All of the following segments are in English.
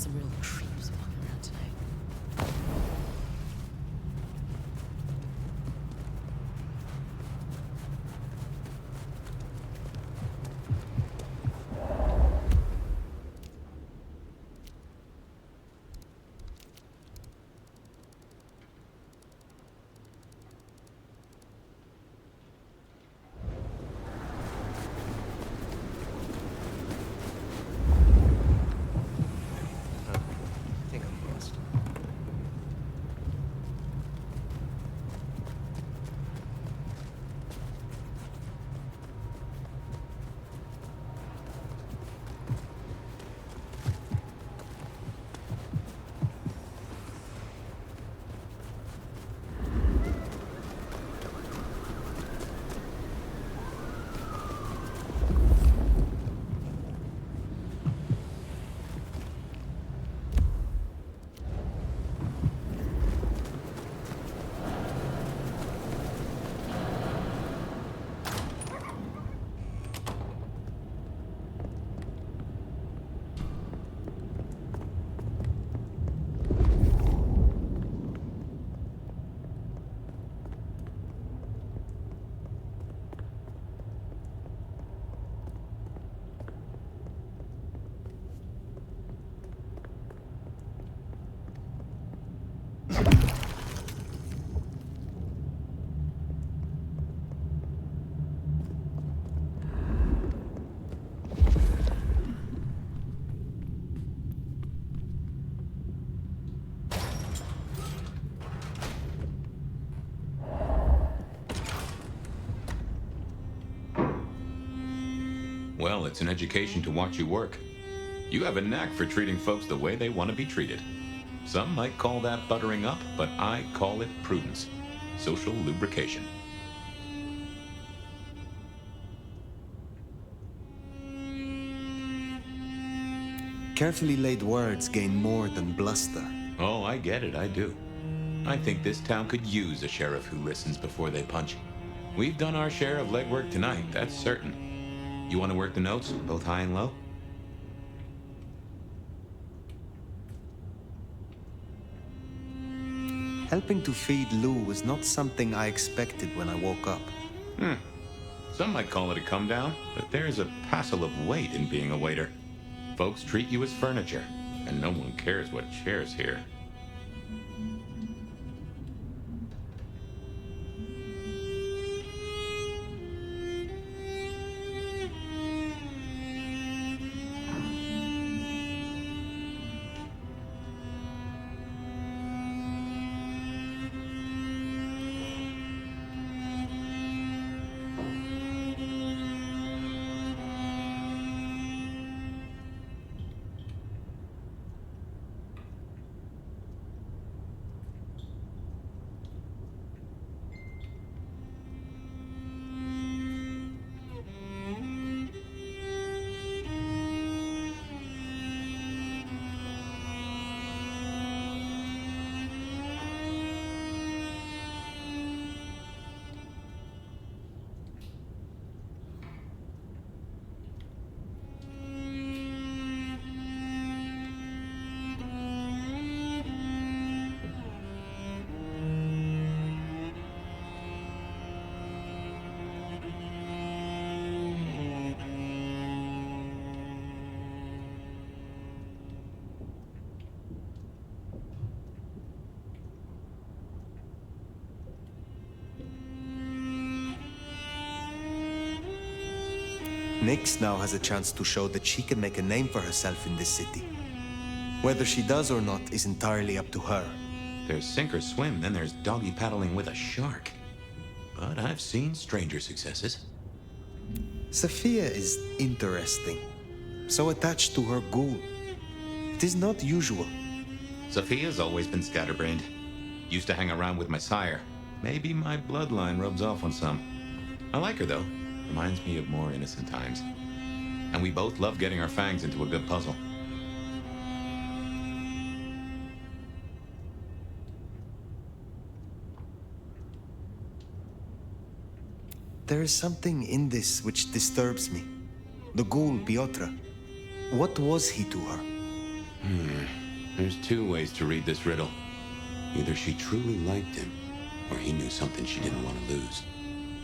some real creeps walking around tonight. Well, it's an education to watch you work. You have a knack for treating folks the way they want to be treated. Some might call that buttering up, but I call it prudence. Social lubrication. Carefully laid words gain more than bluster. Oh, I get it, I do. I think this town could use a sheriff who listens before they punch. We've done our share of legwork tonight, that's certain. You want to work the notes, both high and low? Helping to feed Lou was not something I expected when I woke up. Some might call it a come down, but there's a passel of weight in being a waiter. Folks treat you as furniture, and no one cares what shares here. Nyx now has a chance to show that she can make a name for herself in this city. Whether she does or not is entirely up to her. There's sink or swim, then there's doggy paddling with a shark. But I've seen stranger successes. Sophia is interesting. So attached to her ghoul. It is not usual. Sophia's always been scatterbrained. Used to hang around with my sire. Maybe my bloodline rubs off on some. I like her, though. Reminds me of more innocent times. And we both love getting our fangs into a good puzzle. There is something in this which disturbs me. The ghoul, Piotr. What was he to her? There's two ways to read this riddle. Either she truly liked him, or he knew something she didn't want to lose.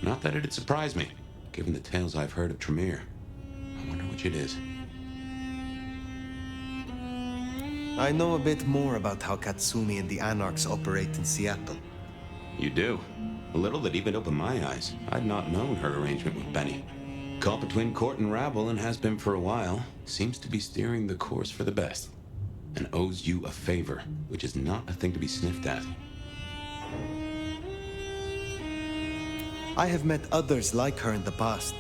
Not that it'd surprise me, given the tales I've heard of Tremere. I wonder which it is. I know a bit more about how Katsumi and the Anarchs operate in Seattle. You do? A little that even opened my eyes. I'd not known her arrangement with Benny. Caught between court and rabble and has been for a while. Seems to be steering the course for the best. And owes you a favor, which is not a thing to be sniffed at. I have met others like her in the past,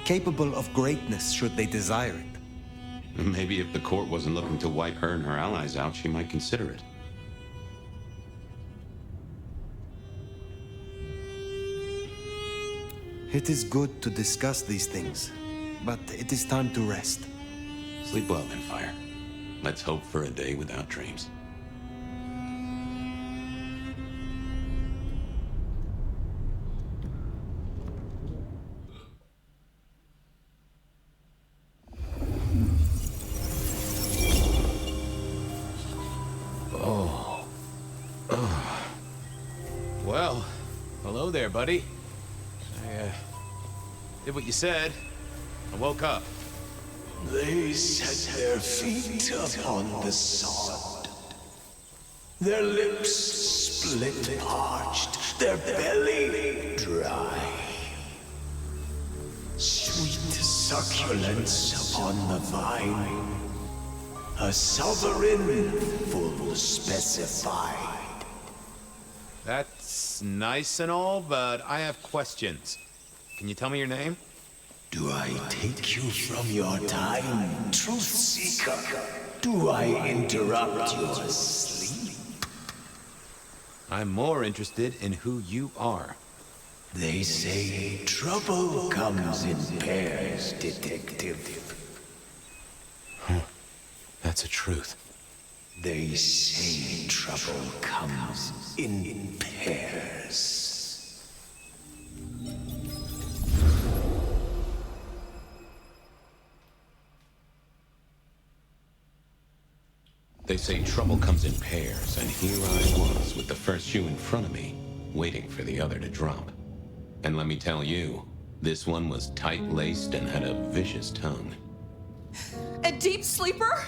capable of greatness should they desire it. Maybe if the court wasn't looking to wipe her and her allies out, she might consider it. It is good to discuss these things, but it is time to rest. Sleep well then, Fire. Let's hope for a day without dreams. Well, hello there, buddy. I did what you said. I woke up. They set their feet upon the sod. Their lips split parched, their belly dry. Sweet succulence upon the vine, a sovereign full specified. That's nice and all, but I have questions. Can you tell me your name? Do I take you from your time, truth seeker? Do I interrupt your sleep? I'm more interested in who you are. They say trouble comes in pairs, detective. That's a truth. They say trouble comes in pairs. They say trouble comes in pairs, and here I was with the first shoe in front of me, waiting for the other to drop. And let me tell you, this one was tight-laced and had a vicious tongue. A deep sleeper?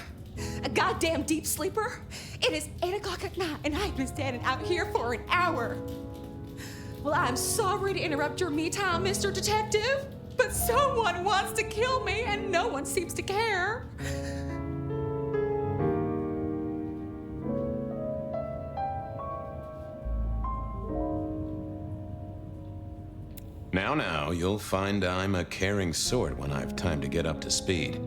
A goddamn deep sleeper? It is 8 o'clock at night and I've been standing out here for an hour. Well, I'm sorry to interrupt your me time, Mr. Detective, but someone wants to kill me and no one seems to care. Now, you'll find I'm a caring sort when I've time to get up to speed.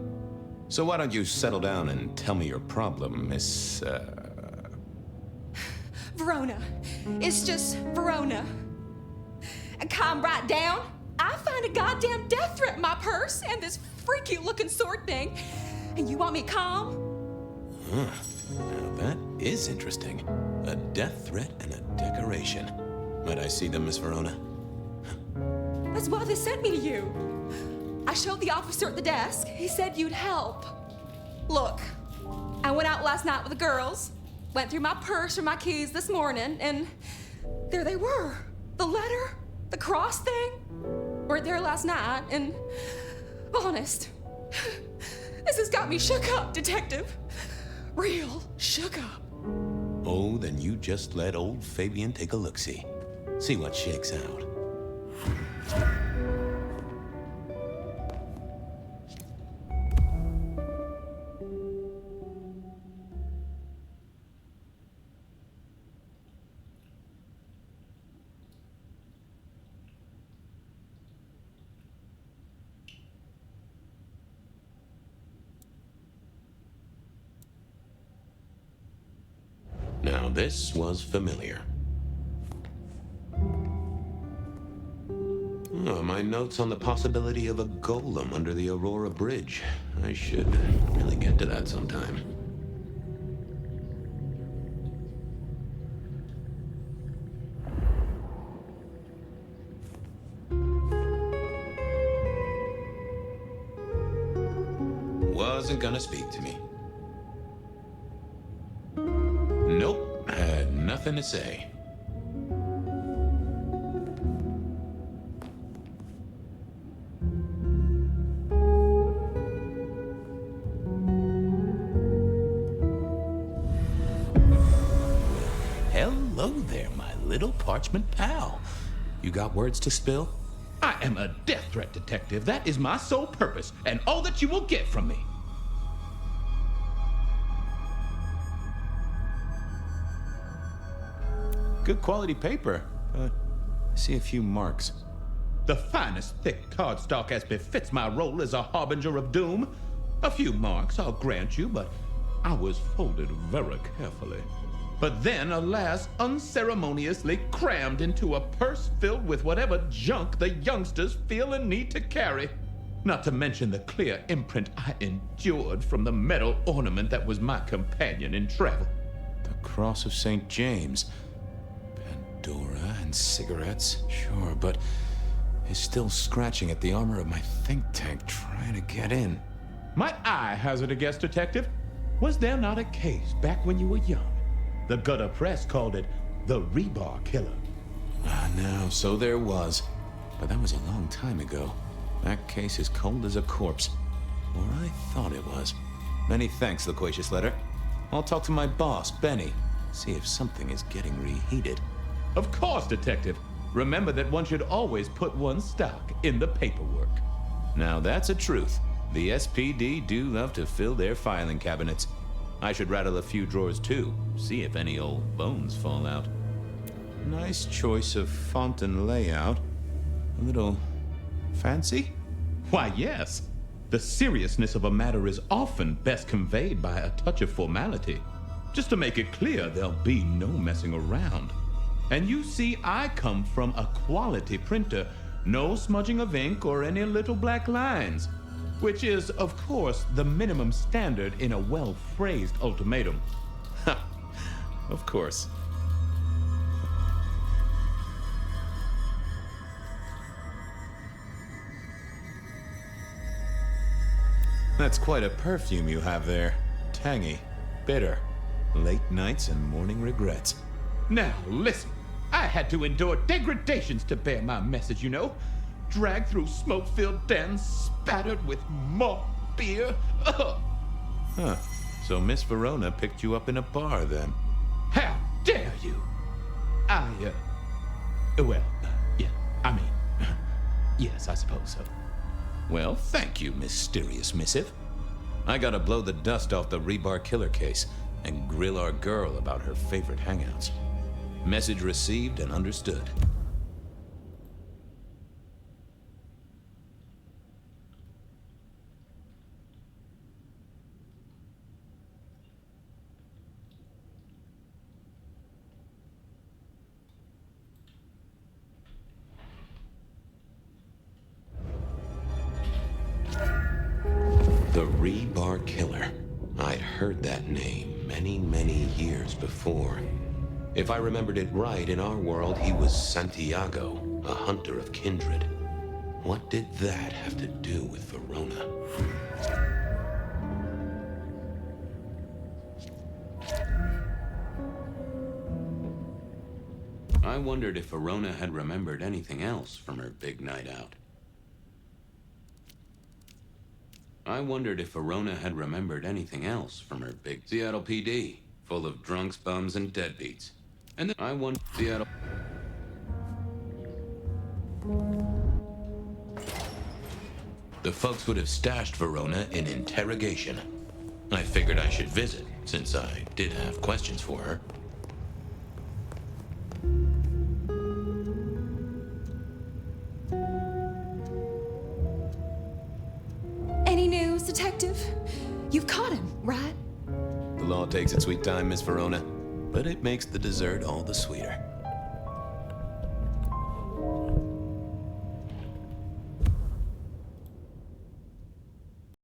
So why don't you settle down and tell me your problem, Miss, Verona. It's just Verona. And calm right down. I find a goddamn death threat in my purse and this freaky looking sword thing. And you want me calm? Huh. Now that is interesting. A death threat and a decoration. Might I see them, Miss Verona? That's why they sent me to you. I showed the officer at the desk. He said you'd help. Look, I went out last night with the girls, went through my purse and my keys this morning, and there they were. The letter, the cross thing, were there last night, and honest, this has got me shook up, Detective. Real shook up. Oh, then you just let old Fabian take a look-see. See what shakes out. Now this was familiar. Oh, my notes on the possibility of a golem under the Aurora Bridge. I should really get to that sometime. Wasn't gonna speak to me. nothing to say. Hello there, my little parchment pal. You got words to spill? I am a death threat detective. That is my sole purpose, and all that you will get from me. Good quality paper, but I see a few marks. The finest thick cardstock as befits my role as a harbinger of doom. A few marks, I'll grant you, but I was folded very carefully. But then, alas, unceremoniously crammed into a purse filled with whatever junk the youngsters feel a need to carry. Not to mention the clear imprint I endured from the metal ornament that was my companion in travel. The Cross of St. James. Pandora and cigarettes, sure, but he's still scratching at the armor of my think tank trying to get in. Might I hazard a guess, detective? Was there not a case back when you were young? The gutter press called it the rebar killer. Ah, no, so there was. But that was a long time ago. That case is cold as a corpse. Or I thought it was. Many thanks, loquacious letter. I'll talk to my boss, Benny. See if something is getting reheated. Of course, detective. Remember that one should always put one's stock in the paperwork. Now that's a truth. The SPD do love to fill their filing cabinets. I should rattle a few drawers too, see if any old bones fall out. Nice choice of font and layout. A little fancy? Why, yes. The seriousness of a matter is often best conveyed by a touch of formality. Just to make it clear, there'll be no messing around. And you see, I come from a quality printer. No smudging of ink or any little black lines. Which is, of course, the minimum standard in a well-phrased ultimatum. Ha! Of course. That's quite a perfume you have there. Tangy, bitter, late nights and morning regrets. Now, listen. I had to endure degradations to bear my message, you know. Dragged through smoke-filled dens, spattered with malt beer. Ugh. Huh. So Miss Verona picked you up in a bar, then? How dare you? Yeah, I mean, yes, I suppose so. Well, thank you, mysterious missive. I gotta blow the dust off the rebar killer case and grill our girl about her favorite hangouts. Message received and understood. The Rebar Killer. I'd heard that name many, many years before. If I remembered it right, in our world, he was Santiago, a hunter of kindred. What did that have to do with Verona? I wondered if Verona had remembered anything else from her big night out. Seattle PD, full of drunks, bums, and deadbeats. And then I won Seattle. The folks would have stashed Verona in interrogation. I figured I should visit, since I did have questions for her. Any news, detective? You've caught him, right? The law takes its sweet time, Miss Verona, but it makes the dessert all the sweeter.